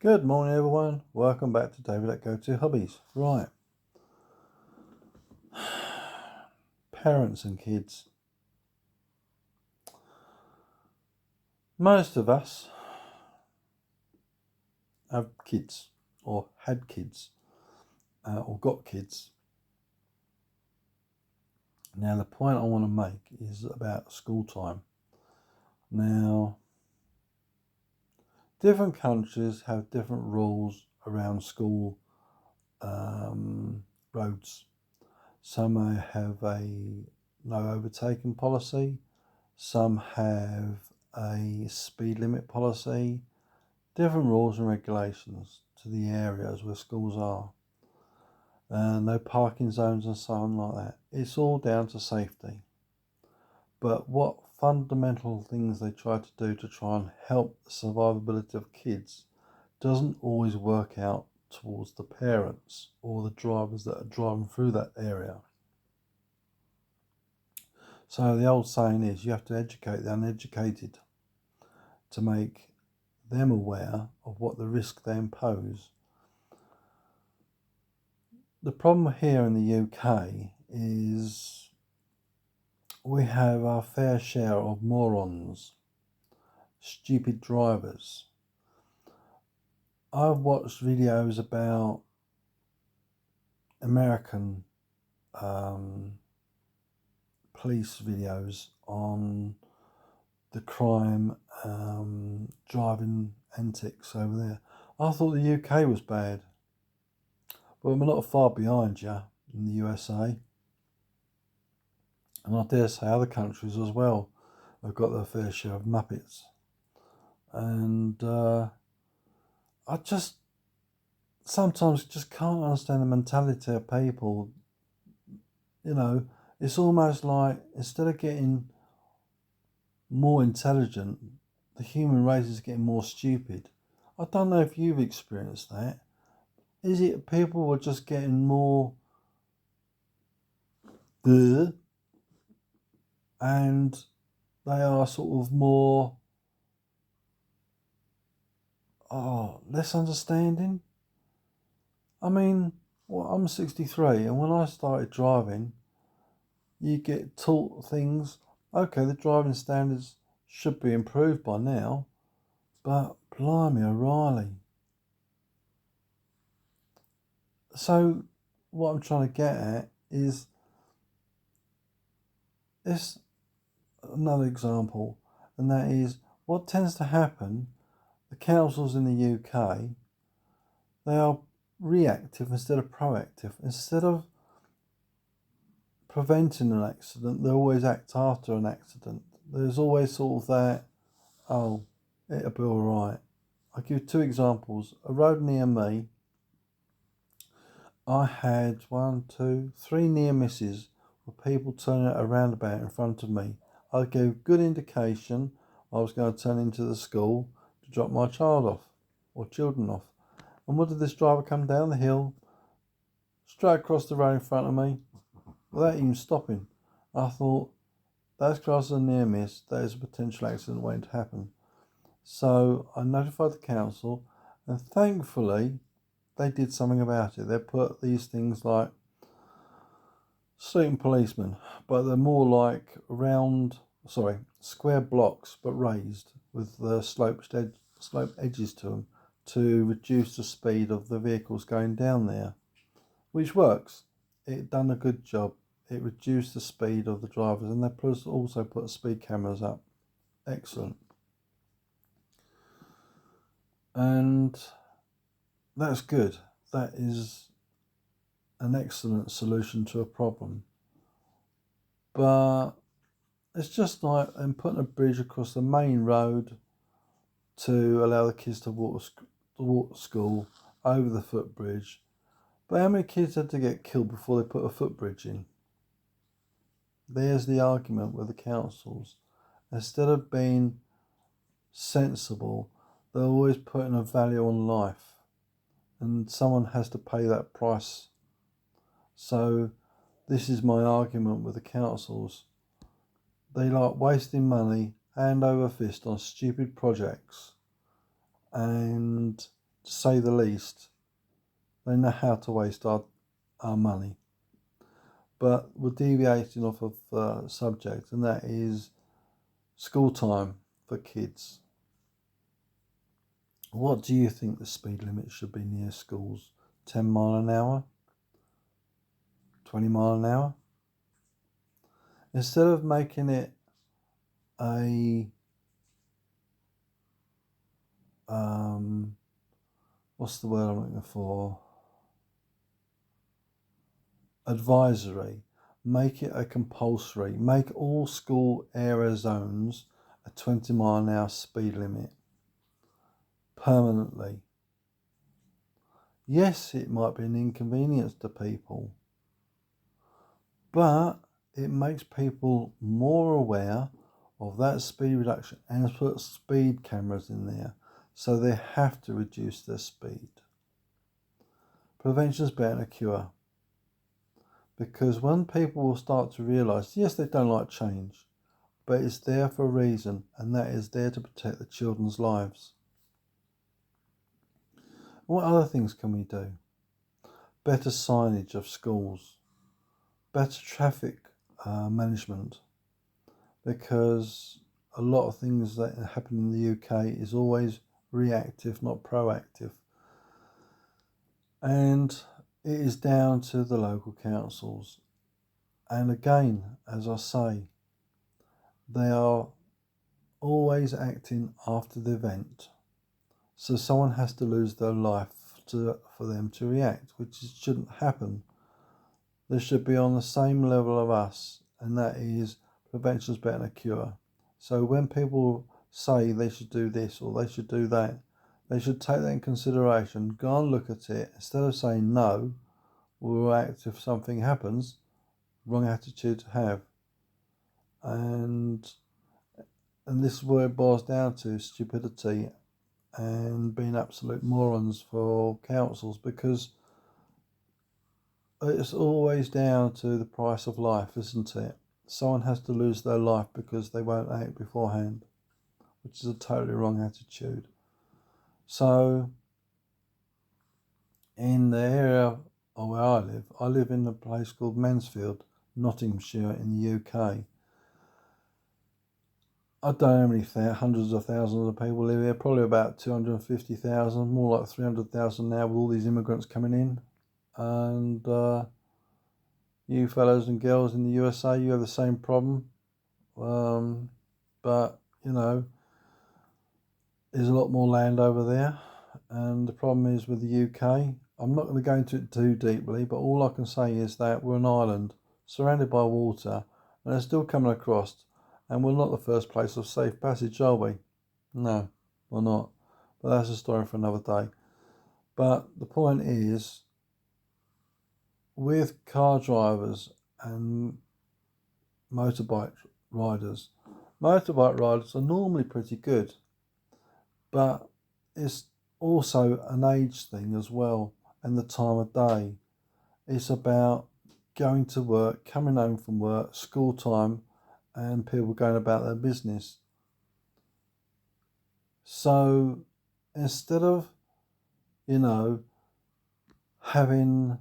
Good morning, everyone. Welcome back to David at Go To Hobbies. Right. Parents and kids. Most of us have kids or had kids or got kids. Now, the point I want to make is about school time. Now, different countries have different rules around school roads. Some may have a no overtaking policy. Some have a speed limit policy. Different rules and regulations to the areas where schools are. No parking zones and so on like that. It's all down to safety. But what fundamental things they try to do to try and help the survivability of kids doesn't always work out towards the parents or the drivers that are driving through that area. So the old saying is you have to educate the uneducated to make them aware of what the risk they impose. The problem here in the UK is we have our fair share of morons, stupid drivers. I've watched videos about American police videos on the crime driving antics over there. I thought the UK was bad, but we're not far behind you in the USA. And I dare say other countries as well have got their fair share of muppets. And I just sometimes just can't understand the mentality of people. You know, it's almost like instead of getting more intelligent, the human race is getting more stupid. I don't know if you've experienced that. Is it people are just getting more and they are sort of more less understanding? I mean, I'm 63, and when I started driving, you get taught things. Okay, the driving standards should be improved by now, but blimey O'Reilly. So what I'm trying to get at is this another example, and that is what tends to happen. The councils in the UK, they are reactive instead of proactive. Instead of preventing an accident, they always act after an accident. There's always sort of that, oh, it'll be all right. I'll give 2 examples. A road near me, I had 3 near misses with people turning at a roundabout in front of me. I gave good indication I was going to turn into the school to drop my child off or children off. And what did this driver come down the hill, straight across the road in front of me, without even stopping? I thought, that's classed as a near miss. That is a potential accident waiting to happen. So I notified the council, and thankfully they did something about it. They put these things like sleeping policemen, but they're more like square blocks but raised with the sloped edges to them to reduce the speed of the vehicles going down there, which works. It done a good job. It reduced the speed of the drivers, and they also put speed cameras up. Excellent. And that's good. That is an excellent solution to a problem. But it's just like them putting a bridge across the main road to allow the kids to walk to school over the footbridge. But how many kids had to get killed before they put a footbridge in? There's the argument with the councils. Instead of being sensible, they're always putting a value on life, and someone has to pay that price. So this is my argument with the councils. They like wasting money hand over fist on stupid projects, and to say the least. They know how to waste our money. But we're deviating off of subject, and that is school time for kids. What do you think the speed limit should be near schools? 10 mile an hour? 20 mile an hour? Instead of making it a what's the word I'm looking for? Advisory. Make it a compulsory. Make all school area zones a 20 mile an hour speed limit permanently. Yes, it might be an inconvenience to people, but it makes people more aware of that speed reduction and put speed cameras in there, so they have to reduce their speed. Prevention is better than a cure, because when people will start to realise, yes, they don't like change, but it's there for a reason, and that is there to protect the children's lives. What other things can we do? Better signage of schools, better traffic management, because a lot of things that happen in the UK is always reactive, not proactive. And it is down to the local councils. And again, as I say, they are always acting after the event. So someone has to lose their life for them to react, which shouldn't happen. They should be on the same level of us, and that is prevention is better than a cure. So when people say they should do this or they should do that, they should take that in consideration, go and look at it, instead of saying no, we'll act if something happens. Wrong attitude to have. And this is where it boils down to stupidity and being absolute morons for councils, because it's always down to the price of life, isn't it? Someone has to lose their life because they won't act beforehand, which is a totally wrong attitude. So, in the area where I live in a place called Mansfield, Nottinghamshire in the UK. I don't know how many hundreds of thousands of people live here, probably about 250,000, more like 300,000 now with all these immigrants coming in. And you fellows and girls in the USA, you have the same problem. But, you know, there's a lot more land over there. And the problem is with the UK, I'm not going to go into it too deeply, but all I can say is that we're an island surrounded by water, and they're still coming across. And we're not the first place of safe passage, are we? No, we're not. But that's a story for another day. But the point is, with car drivers and motorbike riders are normally pretty good. But it's also an age thing as well, and the time of day. It's about going to work, coming home from work, school time, and people going about their business. So instead of, having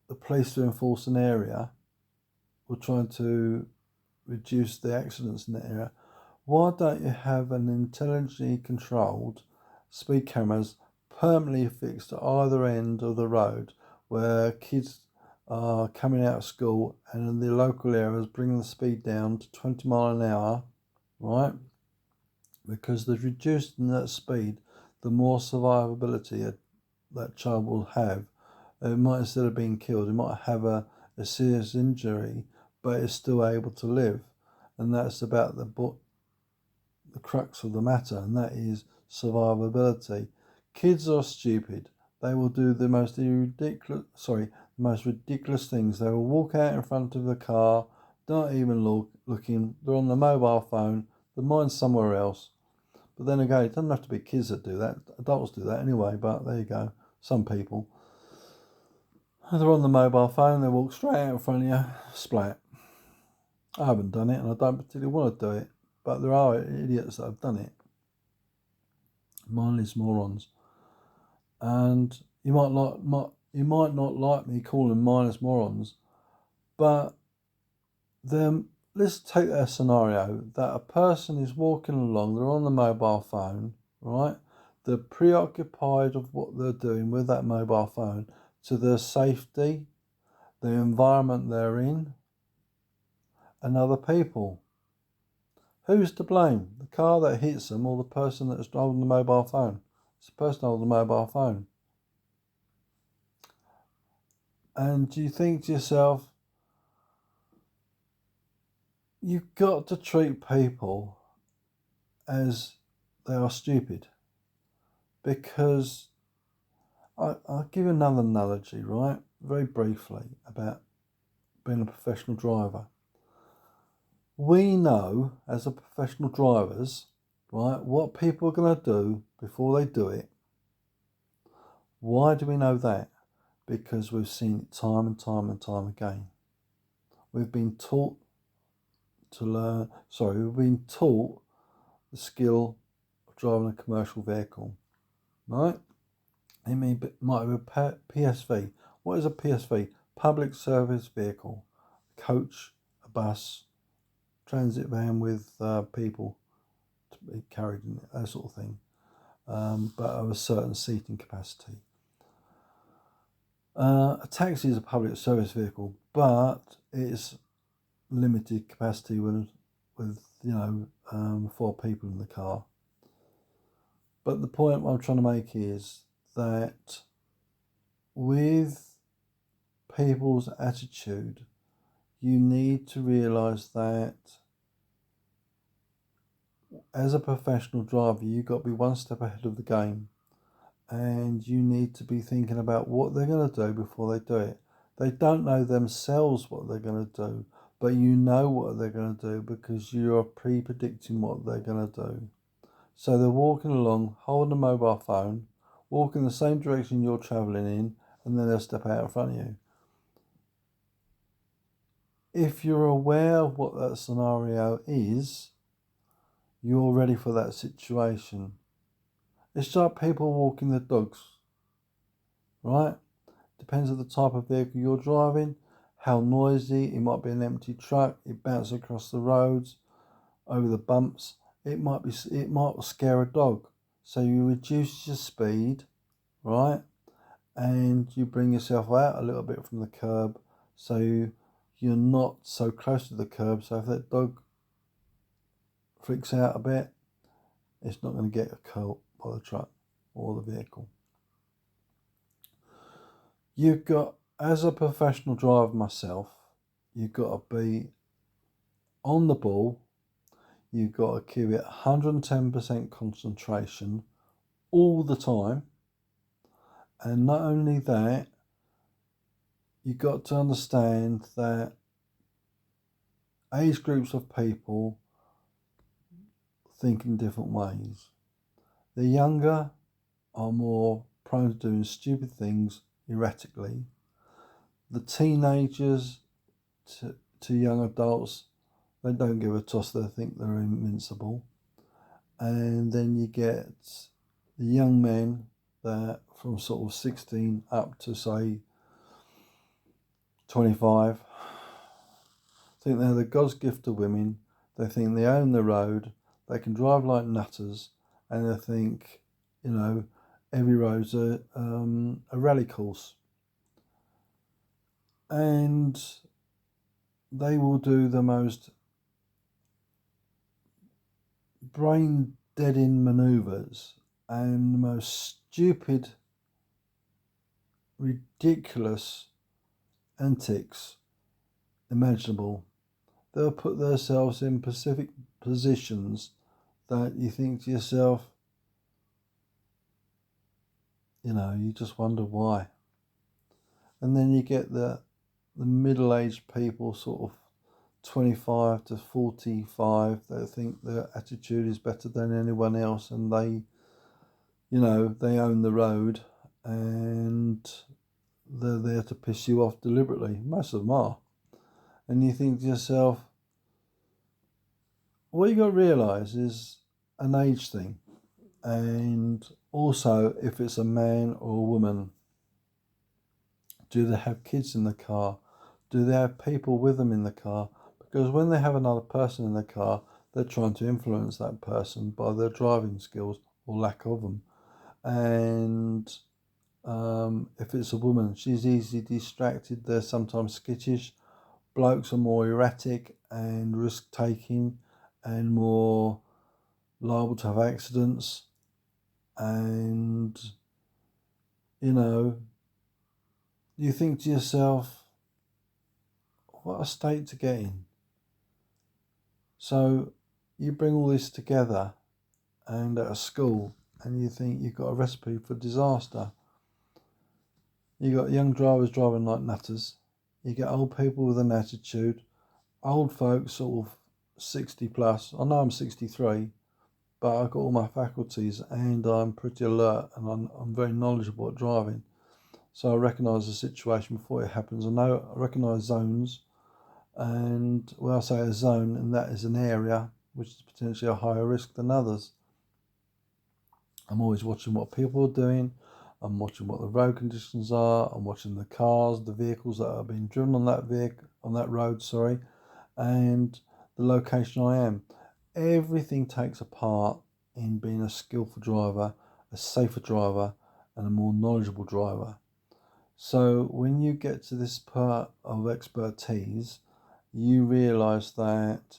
the police to enforce an area or trying to reduce the accidents in that area, why don't you have an intelligently controlled speed cameras permanently fixed at either end of the road, where kids are coming out of school and in the local areas bringing the speed down to 20 mile an hour, right? Because the reduced in that speed, the more survivability that child will have. It might, instead of being killed, it might have a serious injury, but it's still able to live. And that's about the crux of the matter, and that is survivability. Kids are stupid. They will do the most ridiculous things. They will walk out in front of the car, not even looking. They're on the mobile phone. Their mind's somewhere else. But then again, it doesn't have to be kids that do that. Adults do that anyway, but there you go. Some people. They're on the mobile phone, they walk straight out in front of you, splat. I haven't done it, and I don't particularly want to do it, but there are idiots that have done it. Mindless morons. And you might not like me calling minors morons, but then let's take a scenario that a person is walking along, they're on the mobile phone, right? They're preoccupied of what they're doing with that mobile phone to their safety, the environment they're in, and other people. Who's to blame? The car that hits them or the person that's holding the mobile phone? It's the person holding the mobile phone. And do you think to yourself, you've got to treat people as they are stupid? Because I'll give you another analogy, right? Very briefly about being a professional driver. We know as a professional drivers, right, what people are going to do before they do it. Why do we know that? Because we've seen it time and time and time again. We've been taught we've been taught the skill of driving a commercial vehicle, right? It might be a PSV. What is a PSV? Public service vehicle. Coach, a bus, transit van with people to be carried in it, that sort of thing, but of a certain seating capacity. A taxi is a public service vehicle, but it's limited capacity with 4 people in the car. But the point I'm trying to make is that with people's attitude, you need to realise that as a professional driver, you've got to be one step ahead of the game, and you need to be thinking about what they're going to do before they do it. They don't know themselves what they're going to do, but you know what they're going to do because you are pre-predicting what they're going to do. So they're walking along, holding a mobile phone, walking the same direction you're travelling in, and then they'll step out in front of you. If you're aware of what that scenario is, you're ready for that situation. It's like people walking their dogs, right? Depends on the type of vehicle you're driving, how noisy. It might be an empty truck. It bounces across the roads, over the bumps. It might scare a dog. So you reduce your speed, right? And you bring yourself out a little bit from the curb, so you're not so close to the curb. So if that dog freaks out a bit, it's not going to get caught by the truck or the vehicle. You've got, as a professional driver myself, you've got to be on the ball. You've got to keep it 110% concentration all the time. And not only that, you've got to understand that age groups of people think in different ways. The younger are more prone to doing stupid things erratically. The teenagers to young adults, they don't give a toss, they think they're invincible. And then you get the young men that from sort of 16 up to say 25 think they're the God's gift to women. They think they own the road, they can drive like nutters, and they think, every road's a rally course. And they will do the most brain-deading manoeuvres and the most stupid, ridiculous antics imaginable. They'll put themselves in specific positions that you think to yourself, you just wonder why. And then you get the middle-aged people, sort of 25 to 45, that think their attitude is better than anyone else, and they own the road, and they're there to piss you off deliberately. Most of them are. And you think to yourself, what you got to realise is an age thing. And Also, if it's a man or a woman, do they have kids in the car? Do they have people with them in the car? Because when they have another person in the car, they're trying to influence that person by their driving skills or lack of them. And if it's a woman, she's easily distracted. They're sometimes skittish. Blokes are more erratic and risk-taking and more liable to have accidents. And, you know, you think to yourself, what a state to get in. So you bring all this together and at a school and you think you've got a recipe for disaster. You got young drivers driving like nutters. You get old people with an attitude. Old folks sort of 60 plus. I know I'm 63, but I've got all my faculties and I'm pretty alert and I'm very knowledgeable at driving. So I recognise the situation before it happens. I recognise zones, and when I say a zone, and that is an area which is potentially a higher risk than others. I'm always watching what people are doing. I'm watching what the road conditions are. I'm watching the cars, the vehicles that are being driven on that road, and the location I am. Everything takes a part in being a skillful driver, a safer driver, and a more knowledgeable driver. So when you get to this part of expertise, you realise that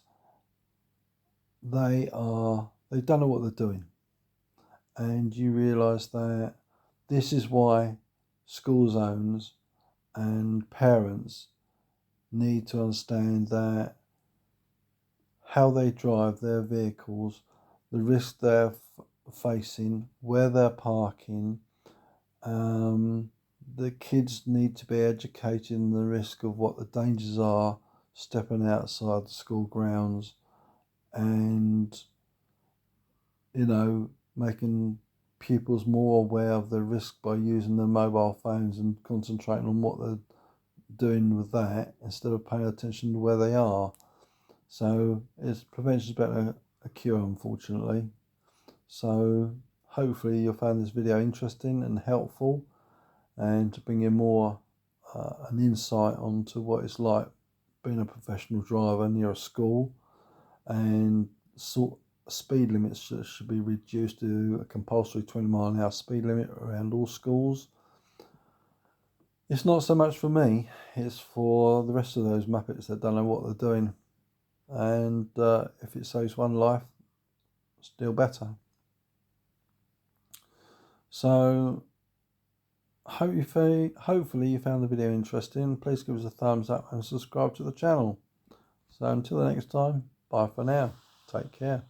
they don't know what they're doing. And you realise that this is why school zones and parents need to understand that how they drive their vehicles, the risk they're facing, where they're parking. The kids need to be educated in the risk of what the dangers are stepping outside the school grounds, and making pupils more aware of the risk by using their mobile phones and concentrating on what they're doing with that instead of paying attention to where they are. So prevention is better than a cure, unfortunately. So hopefully you'll find this video interesting and helpful, and to bring you more an insight onto what it's like being a professional driver near a school, and speed limits should be reduced to a compulsory 20-mile-an-hour speed limit around all schools. It's not so much for me, it's for the rest of those muppets that don't know what they're doing. And if it saves one life, still better. So hopefully you found the video interesting. Please give us a thumbs up and subscribe to the channel. So until the next time, bye for now. Take care.